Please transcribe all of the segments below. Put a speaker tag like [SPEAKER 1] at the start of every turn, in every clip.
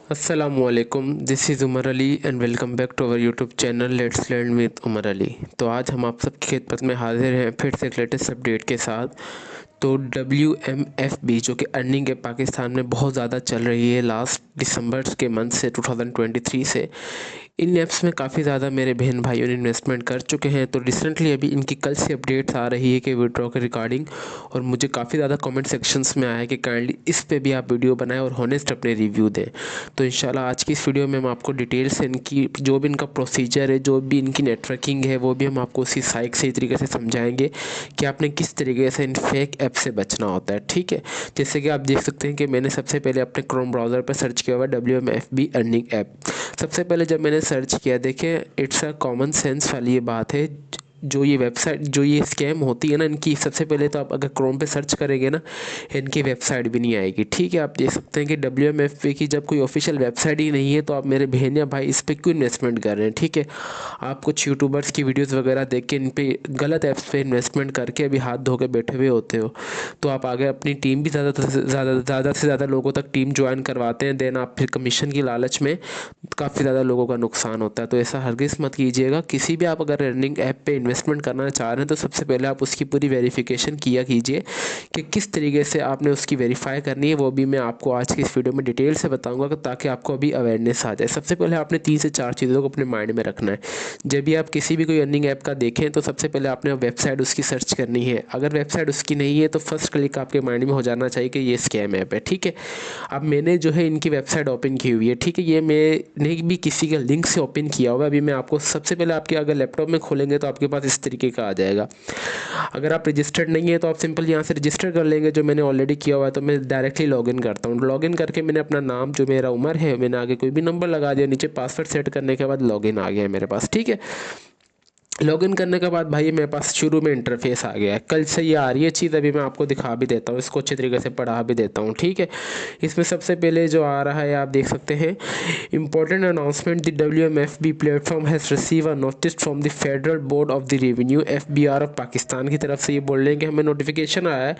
[SPEAKER 1] अस्सलामुअलैकुम, this is Umar Ali and welcome back to our YouTube channel let's learn with Umar Ali. तो आज हम आप सबकी खिदमत में हाजिर हैं फिर से एक लेटेस्ट अपडेट के साथ। तो WMFB जो कि अर्निंग ऐप पाकिस्तान में बहुत ज़्यादा चल रही है लास्ट दिसंबर के मंथ से 2023 से। इन ऐप्स में काफ़ी ज़्यादा मेरे बहन भाइयों ने इन्वेस्टमेंट कर चुके हैं। तो रिसेंटली अभी इनकी कल से अपडेट्स आ रही है कि विड्रॉ के रिगार्डिंग, और मुझे काफ़ी ज़्यादा कमेंट सेक्शंस में आया है कि काइंडली इस पे भी आप वीडियो बनाएं और हॉनेस्ट अपने रिव्यू दें। तो इंशाल्लाह आज की इस वीडियो में हम आपको डिटेल से इनकी जो भी इनका प्रोसीजर है, जो भी इनकी नेटवर्किंग है, वो भी हम आपको उसी साइट से तरीके से समझाएंगे कि आपने किस तरीके से इन फेक ऐप से बचना होता है। ठीक है, जैसे कि आप देख सकते हैं कि मैंने सबसे पहले अपने क्रोम ब्राउज़र पर सर्च किया हुआ WMFB अर्निंग ऐप। सबसे पहले जब मैंने सर्च किया, देखें इट्स अ कॉमन सेंस वाली ये बात है। जो ये वेबसाइट, जो ये स्कैम होती है ना इनकी, सबसे पहले तो आप अगर क्रोम पे सर्च करेंगे ना, इनकी वेबसाइट भी नहीं आएगी। ठीक है, आप देख सकते हैं कि WMFP की जब कोई ऑफिशियल वेबसाइट ही नहीं है तो आप मेरे बहन या भाई इस पर क्यों इन्वेस्टमेंट कर रहे हैं। ठीक है, आप कुछ यूट्यूबर्स की वीडियोज़ वगैरह देख के इन पे गलत ऐप्स पे इन्वेस्टमेंट करके अभी हाथ धो के बैठे हुए होते हो। तो आप आगे अपनी टीम भी ज़्यादा से ज़्यादा लोगों तक टीम ज्वाइन करवाते हैं, देन आप फिर कमीशन की लालच में काफ़ी ज़्यादा लोगों का नुकसान होता है। तो ऐसा हरगिज़ मत कीजिएगा। किसी भी आप अगर अर्निंग ऐप पे इन्वेस्टमेंट करना चाह रहे हैं तो सबसे पहले आप उसकी पूरी वेरिफिकेशन किया कीजिए कि किस तरीके से आपने उसकी वेरीफाई करनी है। वो भी मैं आपको आज की इस वीडियो में डिटेल से बताऊंगा ताकि आपको अभी अवेयरनेस आ जाए। सबसे पहले आपने 3 से 4 चीज़ों को अपने माइंड में रखना है। जब भी आप किसी भी कोई अर्निंग ऐप का देखें तो सबसे पहले आपने वेबसाइट उसकी सर्च करनी है। अगर वेबसाइट उसकी नहीं है तो फर्स्ट क्लिक आपके माइंड में हो जाना चाहिए कि ये स्कैम ऐप है। ठीक है, अब मैंने जो है इनकी वेबसाइट ओपन की हुई है। ठीक है, ये मैंने भी किसी के लिंक से ओपन किया हुआ है। अभी मैं आपको सबसे पहले आपके अगर लैपटॉप में खोलेंगे तो आपके पास इस तरीके का आ जाएगा। अगर आप रजिस्टर्ड नहीं है तो आप सिंपल यहाँ से रजिस्टर कर लेंगे, जो मैंने ऑलरेडी किया हुआ है। तो मैं डायरेक्टली लॉगिन करता हूँ। लॉगिन करके मैंने अपना नाम, जो मेरा उमर है, मैंने आगे कोई भी नंबर लगा दिया, नीचे पासवर्ड सेट करने के बाद लॉगिन आ गया मेरे पास। ठीक है, लॉगिन करने के बाद भाई मेरे पास शुरू में इंटरफेस आ गया है। कल से ये आ रही है चीज़, अभी मैं आपको दिखा भी देता हूँ, इसको अच्छे तरीके से पढ़ा भी देता हूँ। ठीक है, इसमें सबसे पहले जो आ रहा है आप देख सकते हैं, important announcement, the WMFB platform has receive a notice from the federal board of the revenue FBR of Pakistan की तरफ से। ये बोल रहे हैं कि हमें नोटिफिकेशन आया है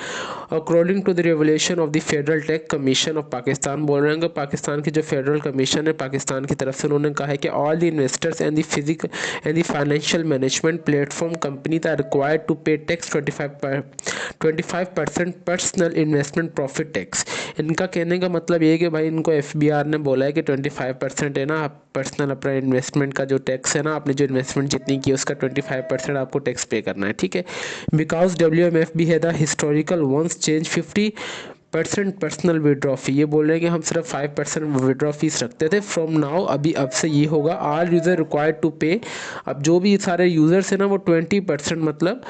[SPEAKER 1] according to the revolution of the federal tax commission of Pakistan. बोल रहे हैं कि पाकिस्तान की जो फेडरल कमीशन है पाकिस्तान की तरफ से, उन्होंने कहा है कि all the investors and the physical and the financial management platform company are required to pay tax 25% personal investment profit tax. इनका कहने का मतलब ये है कि भाई इनको FBR ने बोला है कि 25% है ना, आप पर्सनल अपना इन्वेस्टमेंट का जो टैक्स है ना, आपने जो इन्वेस्टमेंट जितनी की उसका 25% आपको टैक्स पे करना है। ठीक है, बिकॉज WMFB है the historical once change 50% personal withdraw fee. ये बोल रहे हैं कि हम सिर्फ 5% विड्रॉ फीस रखते थे, फ्रॉम नाउ अभी अब से ये होगा आल यूज़र रिक्वायर्ड टू पे। अब जो भी सारे यूज़र्स हैं ना वो 20%, मतलब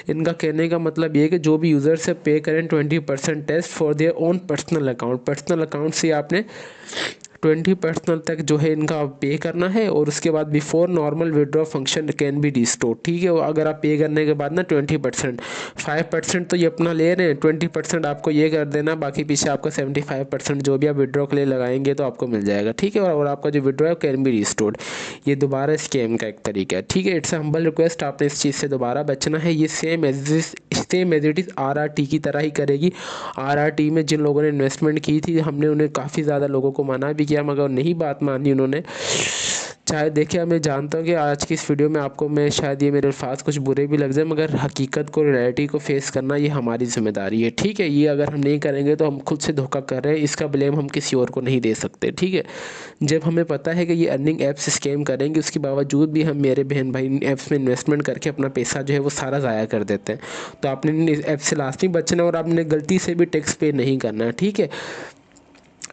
[SPEAKER 1] इनका कहने का मतलब ये है कि जो भी यूज़र से पे करें 20% test for their own personal account से आपने 20% तक जो है इनका पे करना है। और उसके बाद before normal withdraw function can be restored. ठीक है, अगर आप पे करने के बाद ना 20%, 5% तो ये अपना ले रहे हैं, 20% आपको ये कर देना, बाकी पीछे आपका 75% जो भी आप विड्रॉ के लिए लगाएंगे तो आपको मिल जाएगा। ठीक है, और आपका जो विड्रॉ है कैन बी रिस्टोर्ड। ये दोबारा स्कैम का एक तरीका है। ठीक है, इट्स हम्बल रिक्वेस्ट, आपने इस चीज़ से दोबारा बचना है। ये same as it is RRT की तरह ही करेगी। RRT में जिन लोगों ने इन्वेस्टमेंट की थी, हमने उन्हें काफ़ी ज़्यादा लोगों को मना भी किया, मगर नहीं बात मानी उन्होंने। चाहे देखिए, मैं जानता हूँ कि आज की इस वीडियो में आपको मैं शायद ये मेरे अल्फाज कुछ बुरे भी लग जाए, मगर हकीकत को, रियलिटी को फेस करना ये हमारी जिम्मेदारी है। ठीक है, ये अगर हम नहीं करेंगे तो हम खुद से धोखा कर रहे हैं, इसका ब्लेम हम किसी और को नहीं दे सकते। ठीक है, जब हमें पता है कि ये अर्निंग ऐप्स स्कैम करेंगे, उसके बावजूद भी हम, मेरे बहन भाई, इन ऐप्स में इन्वेस्टमेंट करके अपना पैसा जो है वो सारा ज़ाया कर देते हैं। तो आपने इन ऐप से लास्ट नहीं बचना, और आपने गलती से भी टैक्स पे नहीं करना है। ठीक है,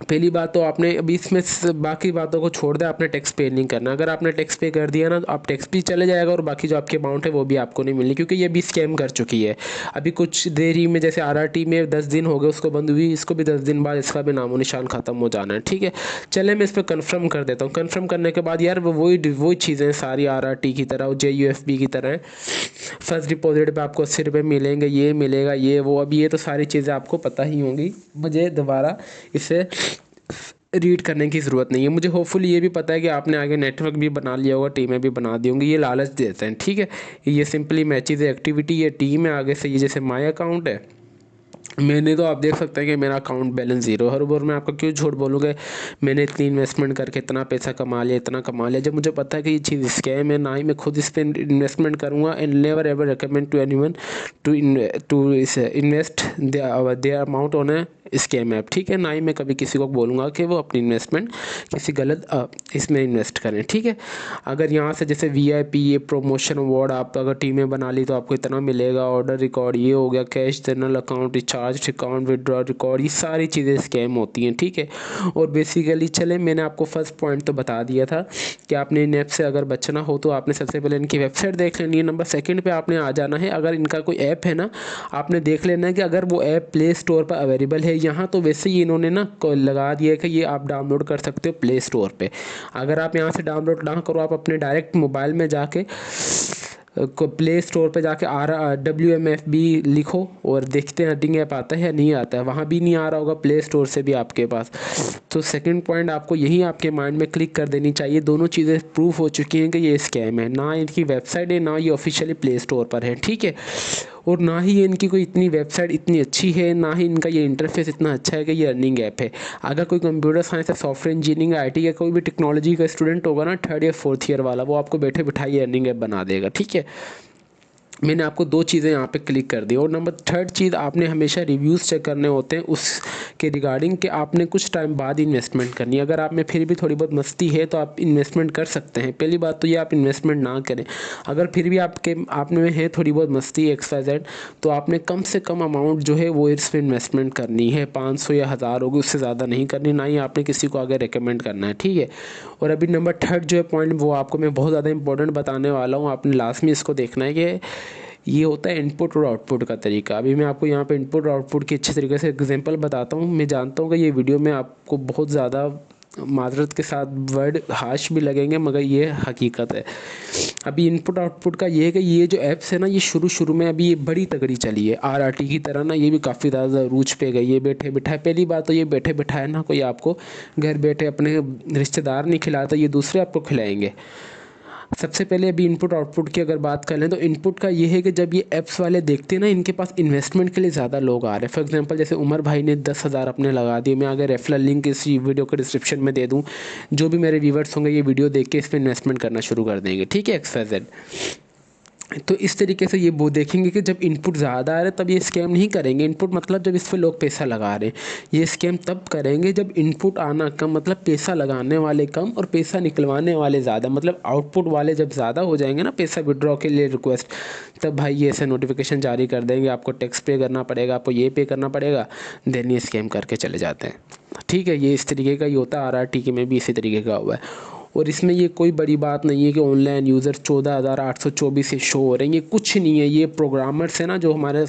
[SPEAKER 1] पहली बात तो आपने अभी इसमें बाकी बातों को छोड़ दे, आपने टैक्स पे नहीं करना। अगर आपने टैक्स पे कर दिया ना तो आप टैक्स भी चले जाएगा, और बाकी जो आपकी अमाउंट है वो भी आपको नहीं मिलनी, क्योंकि ये भी स्कैम कर चुकी है। अभी कुछ देर ही में, जैसे RRT में 10 दिन हो गए उसको बंद हुई, इसको भी 10 दिन बाद इसका भी नामो निशान ख़त्म हो जाना है। ठीक है, चले मैं इस पर कन्फर्म कर देता हूँ। कन्फर्म करने के बाद यार वही चीज़ें सारी RRT की तरह, JUFB की तरह, फर्स्ट डिपॉजिट पे आपको 80 रुपये मिलेंगे, ये मिलेगा, ये वो। अब ये तो सारी चीज़ें आपको पता ही होंगी, मुझे दोबारा इसे रीड करने की ज़रूरत नहीं है। मुझे होपफुली ये भी पता है कि आपने आगे नेटवर्क भी बना लिया होगा, टीमें भी बना दी होंगी। ये लालच देते हैं। ठीक है, ये सिंपली मैचेज एक्टिविटी, ये टीम है, आगे से ये जैसे माई अकाउंट है, मैंने तो आप देख सकते हैं कि मेरा अकाउंट बैलेंस ज़ीरो है। और मैं आपको क्यों झूठ बोलूँगा, मैंने इतनी इन्वेस्टमेंट करके इतना पैसा कमा लिया, इतना कमा लिया, जब मुझे पता है कि ये चीज़ स्कैम है। ना ही मैं खुद इस पर इन्वेस्टमेंट करूँगा, and never ever recommend to anyone to invest their amount on a scam app, ठीक है। ना ही मैं कभी किसी को बोलूँगा कि वो अपनी इन्वेस्टमेंट किसी गलत इसमें इन्वेस्ट करें, ठीक है। अगर यहाँ से जैसे VIP ये प्रमोशन अवार्ड आप अगर टीमें बना ली तो आपको इतना मिलेगा, ऑर्डर रिकॉर्ड ये हो गया, cash general account, recharge account, withdraw record, ये सारी चीज़ें स्कैम होती हैं, ठीक है। और बेसिकली चले, मैंने आपको फर्स्ट पॉइंट तो बता दिया था कि आपने इन ऐप से अगर बचना हो तो आपने सबसे पहले इनकी वेबसाइट देख लेनी है। नंबर सेकंड पे आपने आ जाना है, अगर इनका कोई ऐप है ना, आपने देख लेना है कि अगर वो ऐप प्ले स्टोर पर अवेलेबल है। यहाँ तो वैसे ही इन्होंने ना लगा दिया है कि ये आप डाउनलोड कर सकते हो प्ले स्टोर पे। अगर आप यहाँ से डाउनलोड ना करो, आप अपने डायरेक्ट मोबाइल में जाके को प्ले स्टोर पे जाके WMFB लिखो और देखते हैं रनिंग ऐप आता है या नहीं आता है। वहाँ भी नहीं आ रहा होगा, प्ले स्टोर से भी आपके पास। तो सेकंड पॉइंट आपको यही आपके माइंड में क्लिक कर देनी चाहिए, दोनों चीज़ें प्रूफ हो चुकी हैं कि ये स्कैम है। ना इनकी वेबसाइट है, ना ये ऑफिशियली प्ले स्टोर पर है, ठीक है। और ना ही ये इनकी कोई इतनी वेबसाइट इतनी अच्छी है, ना ही इनका ये इंटरफेस इतना अच्छा है कि ये अर्निंग ऐप है। अगर कोई कंप्यूटर साइंस या सॉफ्टवेयर इंजीनियरिंग IT या कोई भी टेक्नोलॉजी का स्टूडेंट होगा ना, 3rd या 4th ईयर वाला, वो आपको बैठे बिठाई अर्निंग ऐप बना देगा, ठीक है। मैंने आपको 2 चीज़ें यहाँ पे क्लिक कर दी। और नंबर 3rd चीज़, आपने हमेशा रिव्यूज़ चेक करने होते हैं उसके रिगार्डिंग कि आपने कुछ टाइम बाद इन्वेस्टमेंट करनी है। अगर आप में फिर भी थोड़ी बहुत मस्ती है तो आप इन्वेस्टमेंट कर सकते हैं। पहली बात तो ये, आप इन्वेस्टमेंट ना करें। अगर फिर भी आप में है थोड़ी बहुत मस्ती XYZ, तो आपने कम से कम अमाउंट जो है वो इस पर इन्वेस्टमेंट करनी है। 500 या 1000 होगी, उससे ज़्यादा नहीं करनी, ना ही आपने किसी को आगे रिकमेंड करना है, ठीक है। और अभी नंबर 3rd जो है पॉइंट, वो आपको मैं बहुत ज़्यादा इंपॉर्टेंट बताने वाला हूँ। आपने लास्ट में इसको देखना है कि ये होता है इनपुट और आउटपुट का तरीका। अभी मैं आपको यहाँ पे इनपुट और आउटपुट की अच्छे तरीके से एग्जांपल बताता हूँ। मैं जानता हूँ कि ये वीडियो में आपको बहुत ज़्यादा माजरत के साथ वर्ड हाश भी लगेंगे, मगर ये हकीकत है। अभी इनपुट आउटपुट का ये है कि ये जो ऐप्स है ना, ये शुरू में अभी ये बड़ी तगड़ी चली है। RRT की तरह ना, ये भी काफ़ी ज़्यादा रूज पे गई है। बैठे बिठाए, पहली बात तो ये बैठे बिठाए ना, कोई आपको घर बैठे अपने रिश्तेदार नहीं खिलाता, ये दूसरे आपको खिलाएंगे। सबसे पहले अभी इनपुट आउटपुट की अगर बात कर लें तो इनपुट का ये है कि जब ये ऐप्स वाले देखते हैं ना, इनके पास इन्वेस्टमेंट के लिए ज़्यादा लोग आ रहे हैं। फॉर एग्जांपल जैसे उमर भाई ने 10,000 अपने लगा दिए। मैं अगर रेफरल लिंक इस वीडियो के डिस्क्रिप्शन में दे दूँ, जो भी मेरे व्यूवर्स होंगे ये वीडियो देख के इस पर इन्वेस्टमेंट करना शुरू कर देंगे, ठीक है, XYZ। तो इस तरीके से ये वो देखेंगे कि जब इनपुट ज़्यादा आ रहा है तब ये स्कैम नहीं करेंगे। इनपुट मतलब जब इस पर लोग पैसा लगा रहे हैं। ये स्कैम तब करेंगे जब इनपुट आना कम, मतलब पैसा लगाने वाले कम और पैसा निकलवाने वाले ज़्यादा, मतलब आउटपुट वाले जब ज़्यादा हो जाएंगे ना, पैसा विड्रॉ के लिए रिक्वेस्ट, तब भाई ये ऐसे नोटिफिकेशन जारी कर देंगे, आपको टैक्स पे करना पड़ेगा, आपको ये पे करना पड़ेगा, देन ये स्कैम करके चले जाते हैं, ठीक है। ये इस तरीके का ही होता है। RRT के में भी इसी तरीके का हुआ है। और इसमें ये कोई बड़ी बात नहीं है कि ऑनलाइन यूज़र 14,824 से शो हो रहे हैं, ये कुछ नहीं है। ये प्रोग्रामर्स है ना, जो हमारे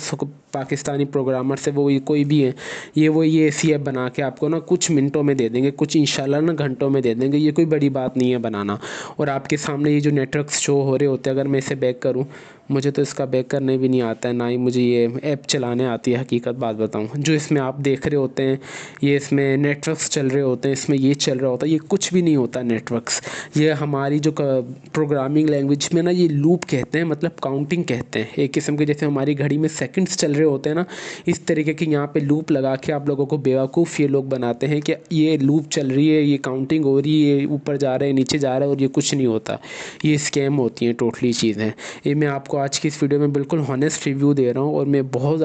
[SPEAKER 1] पाकिस्तानी प्रोग्रामर्स है, वो ये कोई भी है, ये ऐसी ऐप बना के आपको ना कुछ मिनटों में दे देंगे, कुछ इंशाल्लाह ना घंटों में दे देंगे। ये कोई बड़ी बात नहीं है बनाना। और आपके सामने ये जो नेटवर्क्स शो हो रहे होते हैं, अगर मैं इसे बैक करूँ, मुझे तो इसका बैक करने भी नहीं आता है, ना ही मुझे ये ऐप चलाने आती है, हकीकत बात बताऊँ। जो इसमें आप देख रहे होते हैं, ये इसमें नेटवर्क्स चल रहे होते हैं, इसमें ये चल रहा होता है, ये कुछ भी नहीं होता नेटवर्क्स। ये हमारी जो प्रोग्रामिंग लैंग्वेज में ना, ये लूप कहते हैं, मतलब काउंटिंग कहते हैं। एक किस्म के जैसे हमारी घड़ी में सेकंड्स चल रहे होते हैं ना, इस तरीके की यहाँ पे लूप लगा के आप लोगों को बेवकूफ़ ये लोग बनाते हैं कि ये लूप चल रही है, ये काउंटिंग हो रही है, ऊपर जा रहा है, नीचे जा रहा है, और ये कुछ नहीं होता। ये स्कैम होती हैं टोटली चीज़ें। ये मैं आपको आज की इस वीडियो में बिल्कुल हॉनेस्ट रिव्यू दे रहा हूँ। और मैं बहुत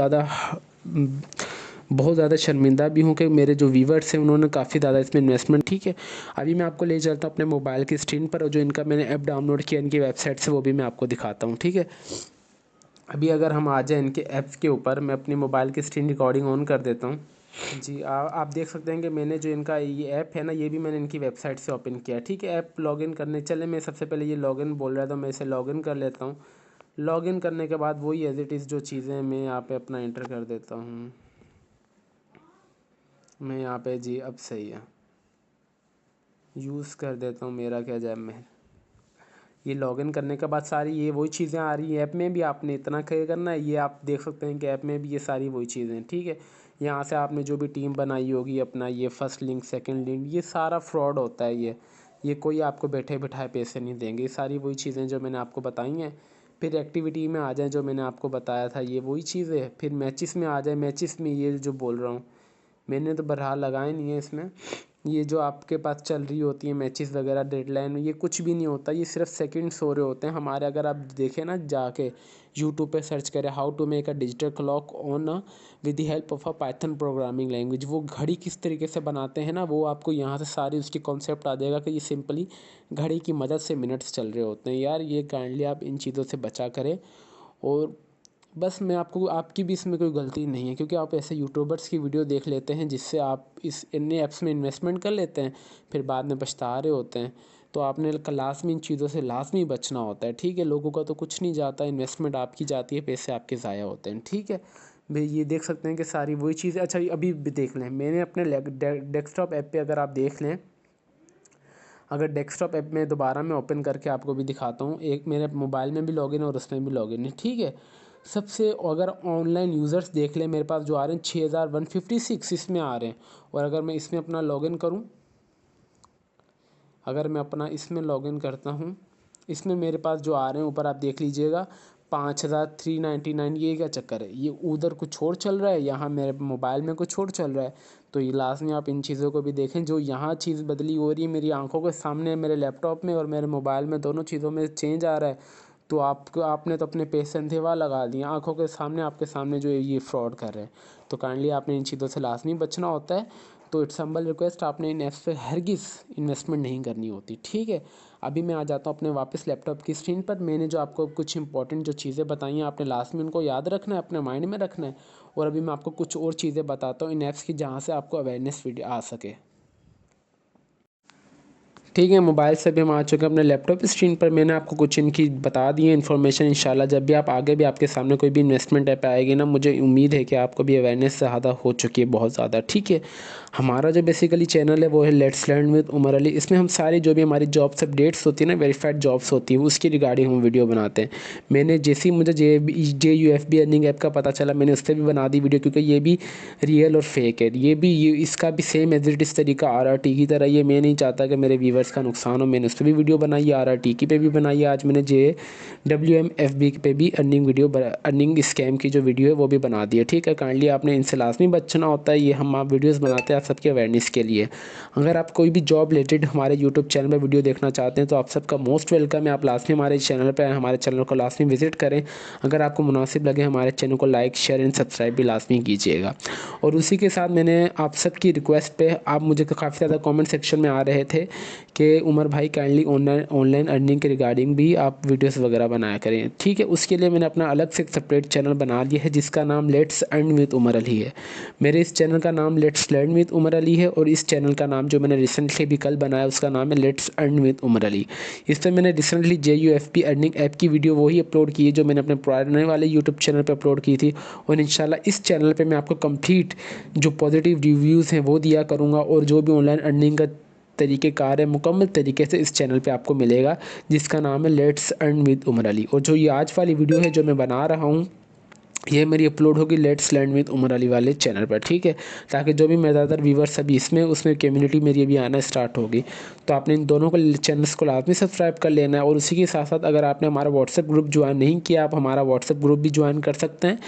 [SPEAKER 1] ज़्यादा शर्मिंदा भी हूँ कि मेरे जो व्यूवर्स हैं उन्होंने काफ़ी ज़्यादा इसमें इन्वेस्टमेंट, ठीक है। अभी मैं आपको ले चलता हूँ अपने मोबाइल की स्क्रीन पर, और जो इनका मैंने ऐप डाउनलोड किया इनकी वेबसाइट से, वो भी मैं आपको दिखाता हूँ, ठीक है। अभी अगर हम आ जाए इनके ऐप्स के ऊपर, मैं अपनी मोबाइल की स्क्रीन रिकॉर्डिंग ऑन कर देता हूँ। जी आप देख सकते हैं कि मैंने जो इनका ये ऐप है ना, ये भी मैंने इनकी वेबसाइट से ओपन किया, ठीक है। ऐप लॉगिन करने चले, मैं सबसे पहले ये लॉगिन बोल रहा था, मैं इसे लॉगिन कर लेता हूँ। लॉगिन करने के बाद वही एज इट इज़ जो चीज़ें मैं यहाँ पे अपना इंटर कर देता हूँ। मैं यहाँ पे जी अब सही है, यूज़ कर देता हूँ, मेरा क्या जाए। मैं ये लॉगिन करने के बाद सारी ये वही चीज़ें आ रही हैं। ऐप में भी आपने इतना क्या करना है, ये आप देख सकते हैं कि ऐप में भी ये सारी वही चीज़ें हैं, ठीक है। यहाँ से आपने जो भी टीम बनाई होगी अपना, ये फर्स्ट लिंक सेकंड लिंक, ये सारा फ्रॉड होता है। ये कोई आपको बैठे बिठाए पैसे नहीं देंगे। ये सारी वही चीज़ें जो मैंने आपको बताई हैं। फिर एक्टिविटी में आ जाए, जो मैंने आपको बताया था ये वही चीज़ है। फिर मैचिस में आ जाए, मैचिस में ये जो बोल रहा हूँ मैंने तो बहरहाल लगाए नहीं है इसमें। ये जो आपके पास चल रही होती है मैचेस वगैरह डेडलाइन, ये कुछ भी नहीं होता, ये सिर्फ सेकंड्स हो रहे होते हैं हमारे। अगर आप देखें ना, जाके यूट्यूब पे सर्च करें how to make a digital clock on with the help of a Python programming language, वो घड़ी किस तरीके से बनाते हैं ना, वो आपको यहाँ से सारी उसकी कॉन्सेप्ट आ जाएगा कि ये सिंपली घड़ी की मदद से मिनट्स चल रहे होते हैं। यार ये काइंडली आप इन चीज़ों से बचा करें। और बस मैं आपको, आपकी भी इसमें कोई गलती नहीं है, क्योंकि आप ऐसे यूट्यूबर्स की वीडियो देख लेते हैं जिससे आप इस इन ऐप्स में इन्वेस्टमेंट कर लेते हैं, फिर बाद में पछता रहे होते हैं। तो आपने लाजमी इन चीज़ों से लाजमी बचना होता है, ठीक है। लोगों का तो कुछ नहीं जाता, इन्वेस्टमेंट आपकी जाती है, पैसे आपके ज़ाया होते हैं, ठीक है भाई। ये देख सकते हैं कि सारी वही चीज़ें। अच्छा अभी भी देख लें, मैंने अपने डेस्कटॉप ऐप पे अगर आप देख लें, अगर डेस्कटॉप ऐप में दोबारा मैं ओपन करके आपको भी दिखाता हूँ, एक मेरे मोबाइल में भी लॉगिन है और उसमें भी लॉगिन है, ठीक है। सबसे अगर ऑनलाइन यूज़र्स देख लें, मेरे पास जो आ रहे हैं 6156 इसमें आ रहे हैं। और अगर मैं इसमें अपना लॉगिन करूं, अगर मैं अपना इसमें लॉगिन करता हूं, इसमें मेरे पास जो आ रहे हैं ऊपर आप देख लीजिएगा 5399। ये क्या चक्कर है, ये उधर कुछ और चल रहा है, यहाँ मेरे मोबाइल में कुछ और चल रहा है। तो ये लाजमी आप इन चीज़ों को भी देखें। जो यहाँ चीज़ बदली हो रही है मेरी आंखों के सामने, मेरे लैपटॉप में और मेरे मोबाइल में, दोनों चीज़ों में चेंज आ रहा है। तो आपको, आपने तो अपने पैसे अंधेवा लगा दिए, आंखों के सामने आपके सामने जो ये फ्रॉड कर रहे हैं। तो काइंडली आपने इन चीज़ों से लाजमी बचना होता है। तो इट्स हम्बल रिक्वेस्ट, आपने इन ऐप्स पे हरगिज़ इन्वेस्टमेंट नहीं करनी होती, ठीक है। अभी मैं आ जाता हूँ अपने वापस लैपटॉप की स्क्रीन पर। मैंने जो आपको कुछ इंपॉर्टेंट जो चीज़ें बताई हैं, आपने लास्ट में उनको याद रखना है, अपने माइंड में रखना है। और अभी मैं आपको कुछ और चीज़ें बताता हूँ इन ऐप्स की, जहाँ से आपको अवेयरनेस वीडियो आ सके, ठीक है। मोबाइल से भी हम आ चुके हैं अपने लैपटॉप स्क्रीन पर। मैंने आपको कुछ इनकी बता दी है इन्फॉर्मेशन। इंशाल्लाह जब भी आप आगे भी आपके सामने कोई भी इन्वेस्टमेंट ऐप आएगी ना, मुझे उम्मीद है कि आपको भी अवेयरनेस ज़्यादा हो चुकी है, बहुत ज़्यादा, ठीक है। हमारा जो बेसिकली चैनल है वो है let's learn with Umar Ali. इसमें हम सारी जो भी हमारी जॉब्स अपडेट्स होती है ना, वेरीफाइड जॉब्स होती है, उसकी रिगार्डिंग हम वीडियो बनाते हैं। मैंने जैसे ही मुझे JUFB अर्निंग ऐप का पता चला, मैंने उस पर भी बना दी वीडियो, क्योंकि ये भी रियल और फेक है। ये इसका भी सेम एज इट इस तरीका RRT की तरह। ये मैं नहीं चाहता कि मेरे व्यूवर्स का नुकसान हो, मैंने उस पर भी वीडियो बनाई है, RRT की पे भी बनाई है। आज मैंने JWMFB पे भी अर्निंग स्कैम की जो वीडियो है वो भी बना दी है, ठीक है। काइंडली आपने इनसे लाजमी बचना होता है। ये हम आप वीडियोज़ बनाते हैं आप सबके अवेयरनेस के लिए। अगर आप कोई भी जॉब रिलेटेड हमारे यूट्यूब चैनल पर वीडियो देखना चाहते हैं तो आप सबका मोस्ट वेलकम है। आप लाजमी हमारे चैनल पर, हमारे चैनल को लाजमी विजिट करें। अगर आपको मुनासिब लगे हमारे चैनल को लाइक शेयर एंड सब्सक्राइब भी लाजमी कीजिएगा। और उसी के साथ मैंने आप सबकी रिक्वेस्ट पे, आप मुझे काफ़ी ज़्यादा कमेंट सेक्शन में आ रहे थे कि उमर भाई काइंडली ऑनलाइन अर्निंग के रिगार्डिंग भी आप वीडियोस वगैरह बनाया करें, ठीक है। उसके लिए मैंने अपना अलग से एक सेपरेट चैनल बना दिया है जिसका नाम let's earn with Umar Ali है। मेरे इस चैनल का नाम let's learn with Umar Ali है, और इस चैनल का नाम जो मैंने रिसेंटली भी कल बनाया उसका नाम है let's earn with Umar Ali. इस पर मैंने रिसेंटली JUFB अर्निंग ऐप की वीडियो वही अपलोड की है जो मैंने अपने पुराने वाले यूट्यूब चैनल पर अपलोड की थी। और इंशाल्लाह इस चैनल पे मैं आपको कंप्लीट जो पॉजिटिव रिव्यूज़ हैं वो दिया करूँगा, और जो भी ऑनलाइन अर्निंग का तरीक़ेकार है मुकम्मल तरीके से इस चैनल पे आपको मिलेगा, जिसका नाम है let's earn with Umar Ali. और जो ये आज वाली वीडियो है जो मैं बना रहा हूँ, ये मेरी अपलोड होगी let's learn with Umar Ali वाले चैनल पर, ठीक है। ताकि जो भी मेरे ज़्यादातर व्यूवर्स अभी उसमें कम्युनिटी मेरी अभी आना स्टार्ट होगी। तो आपने इन दोनों को चैनल्स को लाजमी सब्सक्राइब कर लेना है। और उसी के साथ साथ अगर आपने हमारा व्हाट्सएप ग्रुप ज्वाइन नहीं किया, आप हमारा व्हाट्सएप ग्रुप भी ज्वाइन कर सकते हैं।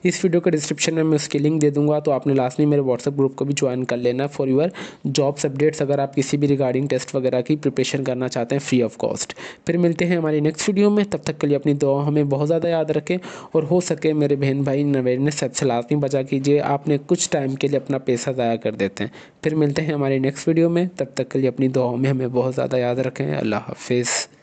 [SPEAKER 1] इस वीडियो के डिस्क्रिप्शन में मैं उसकी लिंक दे दूँगा, तो आपने लाजमी मेरे व्हाट्सएप ग्रुप को भी ज्वाइन कर लेना है फॉर यूर जॉब्स अपडेट्स, अगर आप किसी भी रिगार्डिंग टेस्ट वगैरह की प्रिपरेशन करना चाहते हैं फ्री ऑफ कॉस्ट। फिर मिलते हैं हमारी नेक्स्ट वीडियो में, तब तक के लिए अपनी दुआ हमें बहुत ज़्यादा याद रखें। और हो सके मेरे बहन भाई अवेयरनेस सबसे लाजमी बचा कीजिए, आपने कुछ टाइम के लिए अपना पैसा ज़ाया कर देते हैं। फिर मिलते हैं हमारी नेक्स्ट वीडियो में, तब तक के लिए अपनी दुआओं में हमें बहुत ज़्यादा याद रखें। अल्लाह हाफिज़।